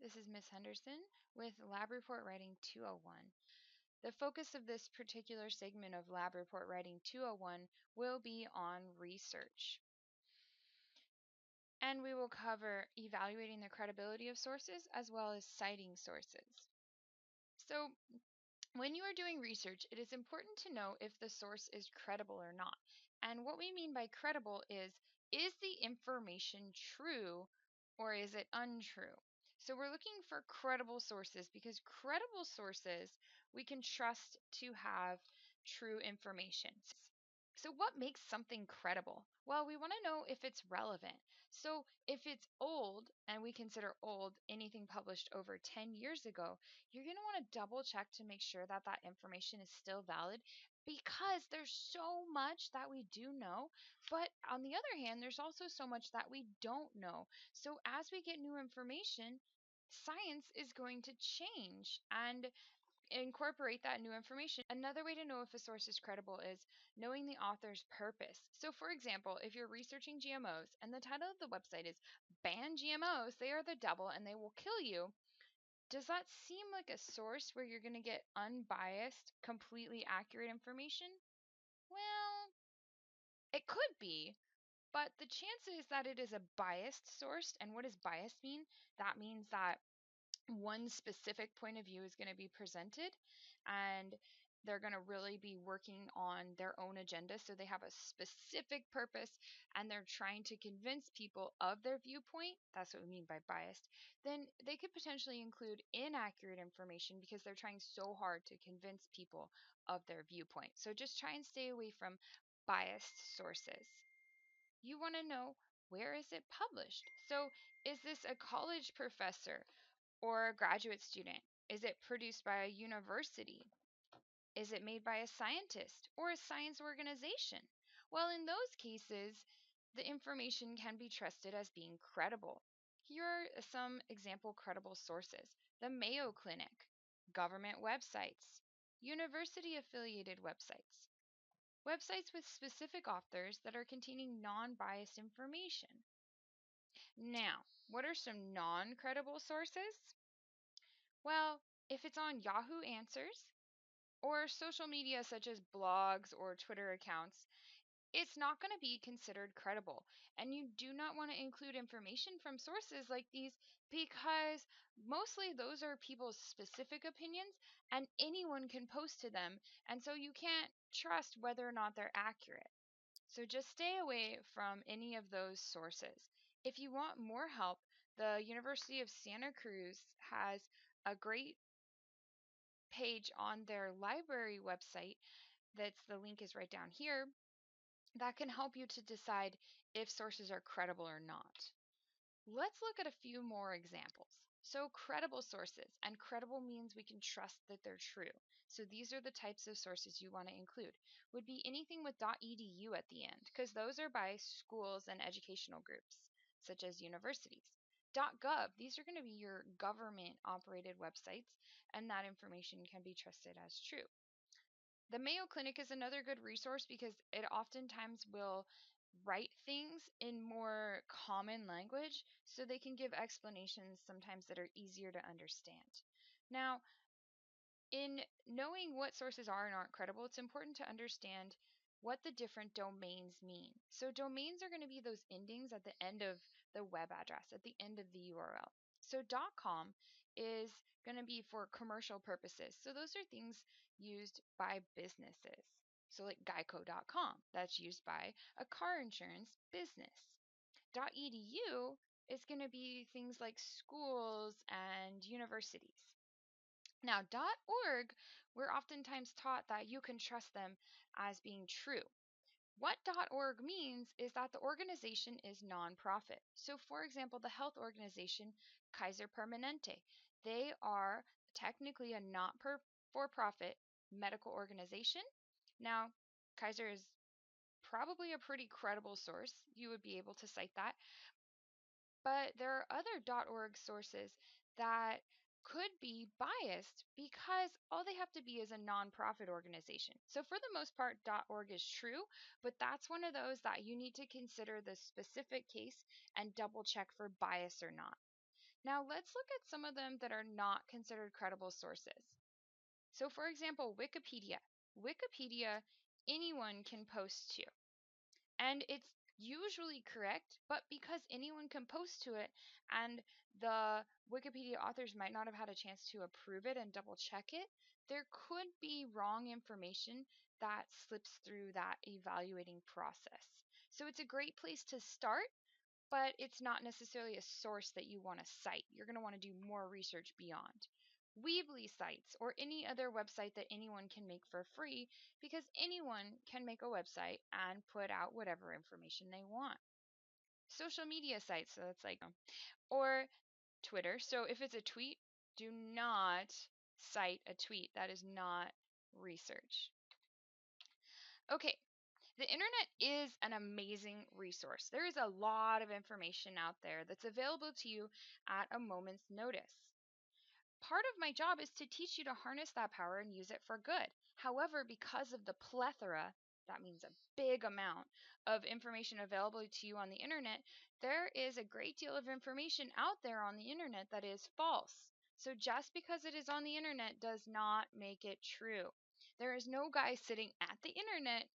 This is Miss Henderson with Lab Report Writing 201. The focus of this particular segment of Lab Report Writing 201 will be on research. And we will cover evaluating the credibility of sources as well as citing sources. So, when you are doing research, it is important to know if the source is credible or not. And what we mean by credible is the information true or is it untrue? So we're looking for credible sources because credible sources we can trust to have true information. So what makes something credible? Well, we want to know if it's relevant. So if it's old, and we consider old anything published over 10 years ago, you're going to want to double check to make sure that that information is still valid because there's so much that we do know, but on the other hand, there's also so much that we don't know. So as we get new information, science is going to change and incorporate that new information. Another way to know if a source is credible is knowing the author's purpose. So, for example, if you're researching GMOs and the title of the website is Ban GMOs, they are the devil and they will kill you, does that seem like a source where you're going to get unbiased, completely accurate information? Well, it could be, but the chances that it is a biased source, and what does biased mean? That means that one specific point of view is going to be presented and they're going to really be working on their own agenda. So they have a specific purpose and they're trying to convince people of their viewpoint. That's what we mean by biased. Then they could potentially include inaccurate information because they're trying so hard to convince people of their viewpoint. So just try and stay away from biased sources. You want to know, where is it published? So is this a college professor or a graduate student? Is it produced by a university? Is it made by a scientist or a science organization? Well, in those cases, the information can be trusted as being credible. Here are some example credible sources: the Mayo Clinic, government websites, university affiliated websites, websites with specific authors that are containing non biased information. Now, what are some non credible sources? Well, if it's on Yahoo Answers or social media such as blogs or Twitter accounts, it's not going to be considered credible. And you do not want to include information from sources like these because mostly those are people's specific opinions and anyone can post to them. And so you can't trust whether or not they're accurate. So just stay away from any of those sources. If you want more help, the University of Santa Cruz has a great page on their library website, that's the link is right down here, that can help you to decide if sources are credible or not. Let's look at a few more examples. So credible sources, and credible means we can trust that they're true. So these are the types of sources you want to include. Would be anything with .edu at the end, because those are by schools and educational groups, such as universities. .gov, these are going to be your government operated websites, and that information can be trusted as true. The Mayo Clinic is another good resource because it oftentimes will write things in more common language so they can give explanations sometimes that are easier to understand. Now, in knowing what sources are and aren't credible, it's important to understand what the different domains mean. So domains are going to be those endings at the end of the web address, at the end of the URL. So .com is going to be for commercial purposes. So those are things used by businesses. So like geico.com, that's used by a car insurance business. .edu is going to be things like schools and universities. Now, .org, we're oftentimes taught that you can trust them as being true. What .org means is that the organization is nonprofit. So, for example, the health organization Kaiser Permanente, they are technically a not-for-profit medical organization. Now, Kaiser is probably a pretty credible source. You would be able to cite that. But there are other .org sources that could be biased because all they have to be is a nonprofit organization. So for the most part, .org is true, but that's one of those that you need to consider the specific case and double check for bias or not. Now, let's look at some of them that are not considered credible sources. So, for example, Wikipedia. Wikipedia, anyone can post to. And it's usually correct, but because anyone can post to it and the Wikipedia authors might not have had a chance to approve it and double check it, there could be wrong information that slips through that evaluating process. So it's a great place to start, but it's not necessarily a source that you want to cite. You're going to want to do more research beyond. Weebly sites or any other website that anyone can make for free, because anyone can make a website and put out whatever information they want. Social media sites, so that's like, or Twitter. So if it's a tweet, do not cite a tweet. That is not research. Okay, the internet is an amazing resource. There is a lot of information out there that's available to you at a moment's notice. Part of my job is to teach you to harness that power and use it for good. However, because of the plethora, that means a big amount of information available to you on the internet, there is a great deal of information out there on the internet that is false. So just because it is on the internet does not make it true. There is no guy sitting at the internet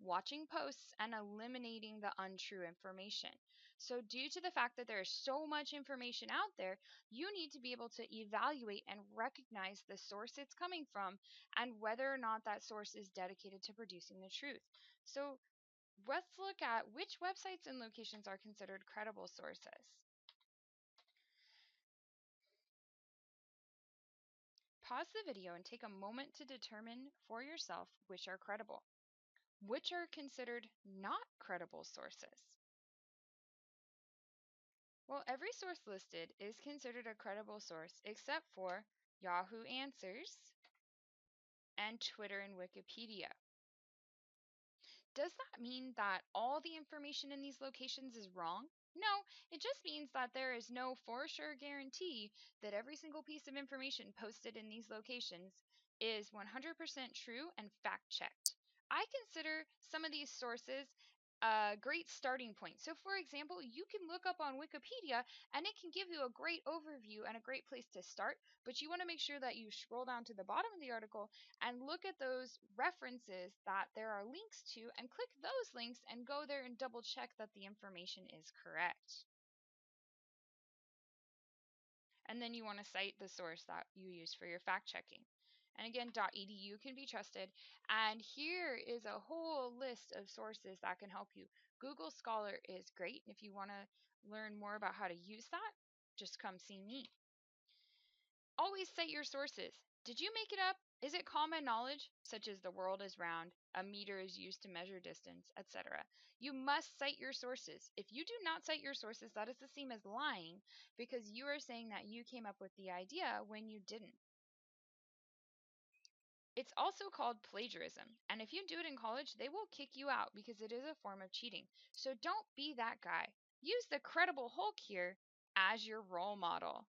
watching posts and eliminating the untrue information. So due to the fact that there is so much information out there, you need to be able to evaluate and recognize the source it's coming from and whether or not that source is dedicated to producing the truth. So let's look at which websites and locations are considered credible sources. Pause the video and take a moment to determine for yourself which are credible. Which are considered not credible sources? Well, every source listed is considered a credible source except for Yahoo Answers and Twitter and Wikipedia. Does that mean that all the information in these locations is wrong? No, it just means that there is no for sure guarantee that every single piece of information posted in these locations is 100% true and fact checked. I consider some of these sources a great starting point. So, for example, you can look up on Wikipedia and it can give you a great overview and a great place to start, but you want to make sure that you scroll down to the bottom of the article and look at those references that there are links to and click those links and go there and double check that the information is correct. And then you want to cite the source that you use for your fact checking. And again, .edu can be trusted. And here is a whole list of sources that can help you. Google Scholar is great. If you want to learn more about how to use that, just come see me. Always cite your sources. Did you make it up? Is it common knowledge, such as the world is round, a meter is used to measure distance, etc.? You must cite your sources. If you do not cite your sources, that is the same as lying, because you are saying that you came up with the idea when you didn't. It's also called plagiarism, and if you do it in college, they will kick you out because it is a form of cheating. So don't be that guy. Use the Credible Hulk here as your role model.